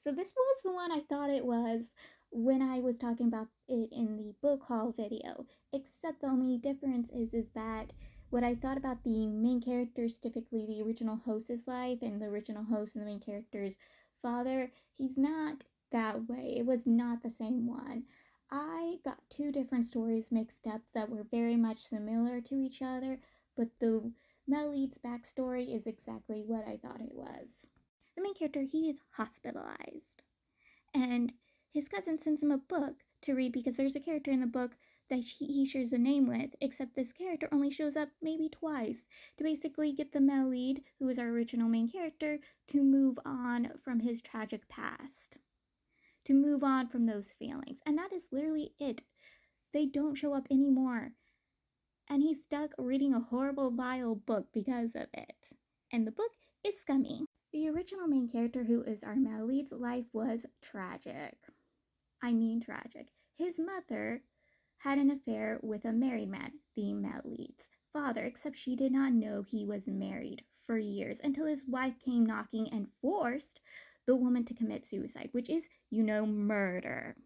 So this was the one I thought it was when I was talking about it in the book haul video. Except the only difference is that what I thought about the main characters, typically the original host's life and the original host and the main character's father, he's not that way. It was not the same one. I got two different stories mixed up that were very much similar to each other, but the Mel Leeds backstory is exactly what I thought it was. The main character, he is hospitalized, and his cousin sends him a book to read because there's a character in the book that he shares a name with, except this character only shows up maybe twice to basically get the male lead, who is our original main character, to move on from his tragic past, to move on from those feelings. And that is literally it. They don't show up anymore. And he's stuck reading a horrible, vile book because of it. And the book is scummy. The original main character, who is our male lead's life, was tragic. I mean tragic. His mother had an affair with a married man, the male lead's father, except she did not know he was married for years until his wife came knocking and forced the woman to commit suicide, which is, murder.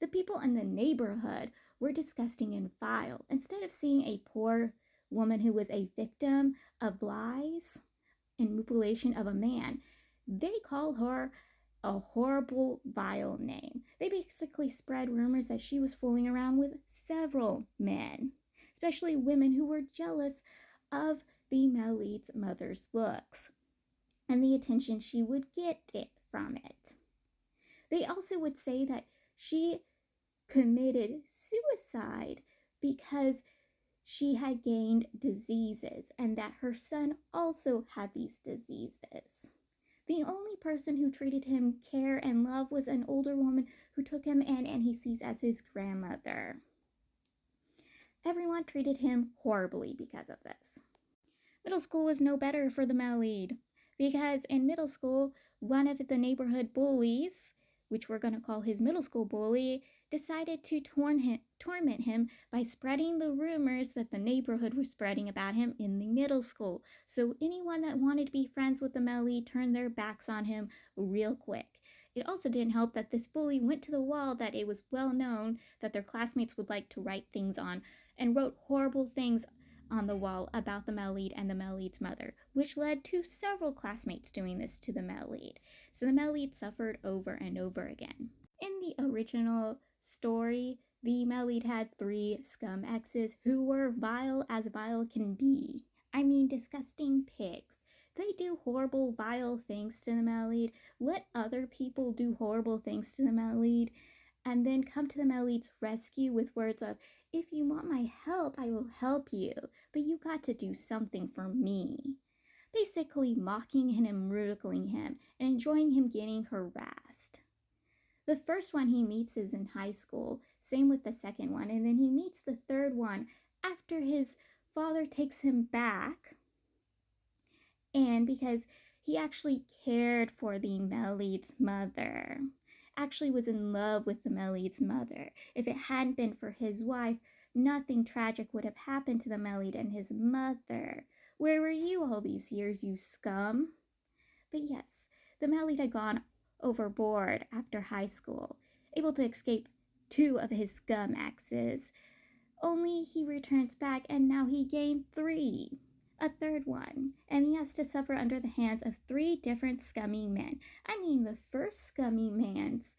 The people in the neighborhood were disgusting and vile. Instead of seeing a poor woman who was a victim of lies and manipulation of a man, they call her a horrible, vile name. They basically spread rumors that she was fooling around with several men, especially women who were jealous of the male lead's mother's looks and the attention she would get from it. They also would say that she committed suicide because she had gained diseases and that her son also had these diseases. The only person who treated him care and love was an older woman who took him in and he sees as his grandmother. Everyone treated him horribly because of this. Middle school was no better for the male lead because in middle school, one of the neighborhood bullies, which we're going to call his middle school bully, decided to torment him by spreading the rumors that the neighborhood was spreading about him in the middle school. So anyone that wanted to be friends with the male lead turned their backs on him real quick. It also didn't help that this bully went to the wall that it was well known that their classmates would like to write things on and wrote horrible things on the wall about the male lead and the male lead's mother, which led to several classmates doing this to the male lead. So the male lead suffered over and over again. In the original story, the male lead had 3 scum exes who were vile as vile can be. I mean, disgusting pigs. They do horrible, vile things to the male lead, let other people do horrible things to the male lead, and then come to the male lead's rescue with words of, "If you want my help, I will help you, but you got to do something for me." Basically mocking him and ridiculing him and enjoying him getting harassed. The first one he meets is in high school, same with the second one, and then he meets the third one after his father takes him back, and because he actually cared for the male lead's mother, actually was in love with the male lead's mother. If it hadn't been for his wife, nothing tragic would have happened to the male lead and his mother. Where were you all these years, you scum? But yes, the male lead had gone overboard after high school, able to escape 2 of his scum exes. Only he returns back and now he gained 3. A third one, and he has to suffer under the hands of 3 different scummy men. I mean, the first scummy man's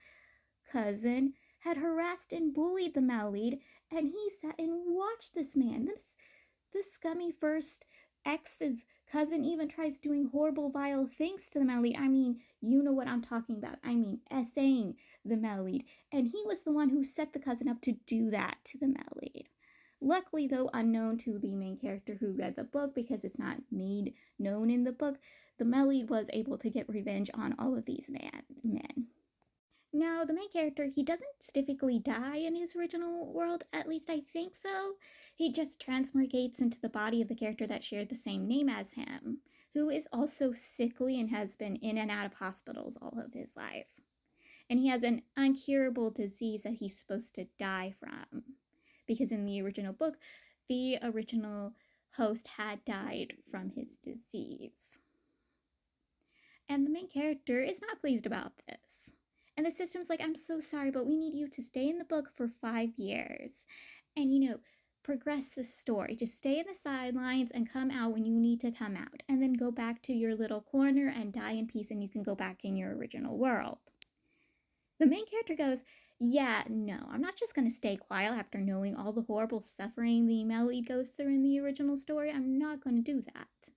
cousin had harassed and bullied the male lead, and he sat and watched this man. This scummy first ex's cousin even tries doing horrible, vile things to the male lead. I mean, you know what I'm talking about. I mean, essaying the male lead. And he was the one who set the cousin up to do that to the male lead. Luckily, though, unknown to the main character who read the book, because it's not made known in the book, the male lead was able to get revenge on all of these men. Now, the main character, he doesn't typically die in his original world, at least I think so. He just transmigrates into the body of the character that shared the same name as him, who is also sickly and has been in and out of hospitals all of his life. And he has an incurable disease that he's supposed to die from, because in the original book, the original host had died from his disease. And the main character is not pleased about this. And the system's like, I'm so sorry, but we need you to stay in the book for 5 years. And, progress the story. Just stay in the sidelines and come out when you need to come out. And then go back to your little corner and die in peace, and you can go back in your original world. The main character goes, yeah, no, I'm not just going to stay quiet after knowing all the horrible suffering the male lead goes through in the original story. I'm not going to do that.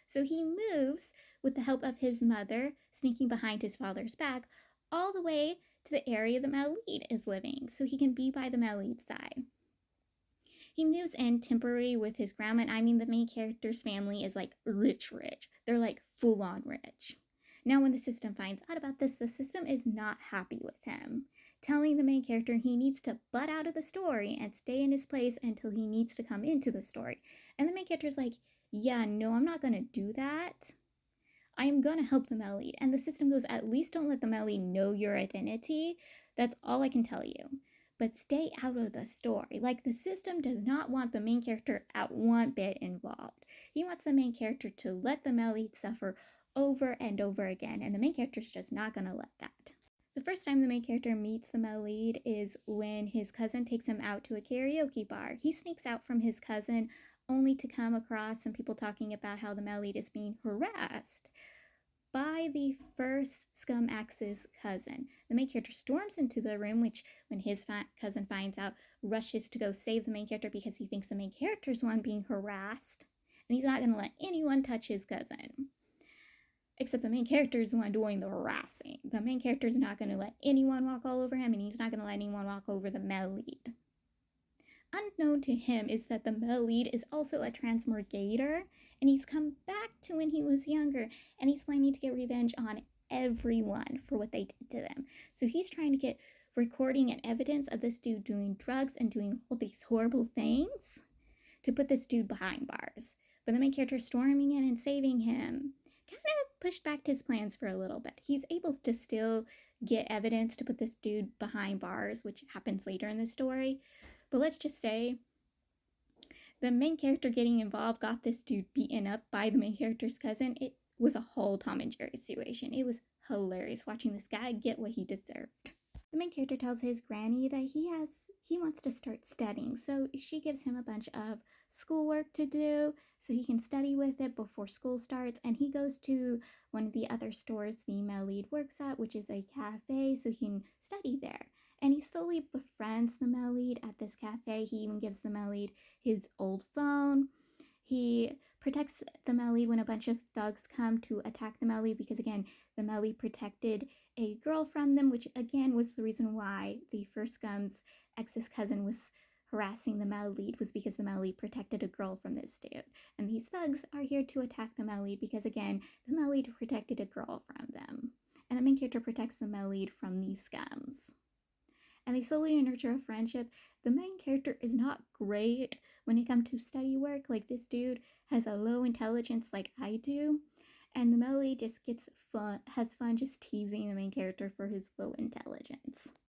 So he moves, with the help of his mother, sneaking behind his father's back, all the way to the area the male lead is living, so he can be by the male lead's side. He moves in temporary with his grandma, and I mean the main character's family is like rich. They're like full-on rich. Now when the system finds out about this, the system is not happy with him, telling the main character he needs to butt out of the story and stay in his place until he needs to come into the story. And the main character's like, yeah, no, I'm not gonna do that. I am gonna help the male lead. And the system goes, at least don't let the male lead know your identity. That's all I can tell you. But stay out of the story. Like, the system does not want the main character at one bit involved. He wants the main character to let the male lead suffer over and over again, and the main character's just not gonna let that. The first time the main character meets the male lead is when his cousin takes him out to a karaoke bar. He sneaks out from his cousin only to come across some people talking about how the male lead is being harassed by the first scum axe's cousin. The main character storms into the room, which, when his cousin finds out, rushes to go save the main character because he thinks the main character's the one being harassed, and he's not going to let anyone touch his cousin. Except the main character is the one doing the harassing. The main character is not going to let anyone walk all over him, and he's not going to let anyone walk over the male lead. Unknown to him is that the male lead is also a transmorgator, and he's come back to when he was younger, and he's planning to get revenge on everyone for what they did to them. So he's trying to get recording and evidence of this dude doing drugs and doing all these horrible things to put this dude behind bars. But the main character storming in and saving him kind of pushed back his plans for a little bit. He's able to still get evidence to put this dude behind bars, which happens later in the story. But let's just say the main character getting involved got this dude beaten up by the main character's cousin. It was a whole Tom and Jerry situation. It was hilarious watching this guy get what he deserved. The main character tells his granny that he wants to start studying, so she gives him a bunch of schoolwork to do so he can study with it before school starts, and he goes to one of the other stores the male lead works at, which is a cafe, so he can study there. And he slowly befriends the male lead at this cafe. He even gives the male lead his old phone. He protects the male lead when a bunch of thugs come to attack the male lead because, again, the male lead protected a girl from them, which, again, was the reason why the first scum's ex's cousin was harassing the male lead, was because the male lead protected a girl from this dude. And these thugs are here to attack the male lead because, again, the male lead protected a girl from them. And the main character protects the male lead from these scums. And they slowly nurture a friendship. The main character is not great when it comes to study work. Like, this dude has a low intelligence like I do. And the male lead just has fun just teasing the main character for his low intelligence.